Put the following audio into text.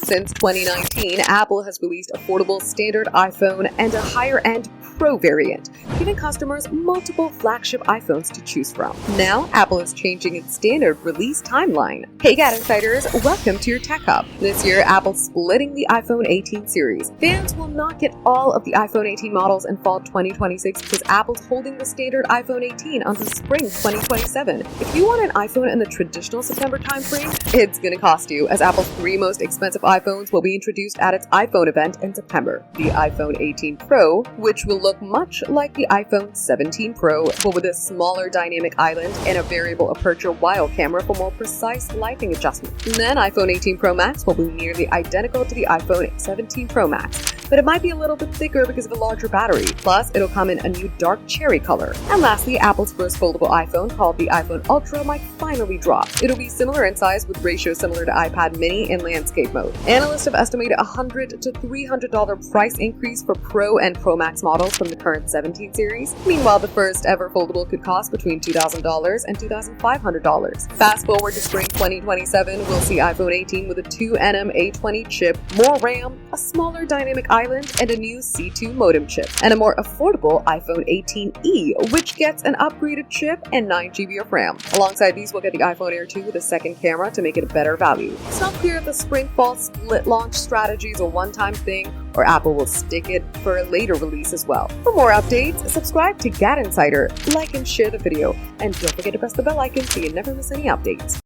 Since 2019, Apple has released a foldable standard iPhone and a higher-end Pro variant, giving customers multiple flagship iPhones to choose from. Now, Apple is changing its standard release timeline. Hey GadInsiders, welcome to your Tech Hub. This year, Apple's splitting the iPhone 18 series. Fans will not get all of the iPhone 18 models in fall 2026 because Apple's holding the standard iPhone 18 until spring 2027. If you want an iPhone in the traditional September timeframe, it's going to cost you, as Apple's three most expensive iPhones will be introduced at its iPhone event in September. The iPhone 18 Pro, which will look much like the iPhone 17 Pro, but with a smaller dynamic island and a variable aperture wide camera for more precise lighting adjustment. And then iPhone 18 Pro Max will be nearly identical to the iPhone 17 Pro Max, but it might be a little bit thicker because of a larger battery. Plus, it'll come in a new dark cherry color. And lastly, Apple's first foldable iPhone, called the iPhone Ultra, might finally drop. It'll be similar in size with ratios similar to iPad mini in landscape mode. Analysts have estimated a $100 to $300 price increase for Pro and Pro Max models from the current 17 series. Meanwhile, the first ever foldable could cost between $2,000 and $2,500. Fast forward to spring 2027, we'll see iPhone 18 with a 2nm A20 chip, more RAM, a smaller dynamic island, and a new C2 modem chip, and a more affordable iPhone 18e, which gets an upgraded chip and 9GB of RAM. Alongside these, we'll get the iPhone Air 2 with a second camera to make it a better value. It's not clear if the spring-fall split launch strategy is a one-time thing, or Apple will stick it for a later release as well. For more updates, subscribe to GadInsider, like and share the video, and don't forget to press the bell icon so you never miss any updates.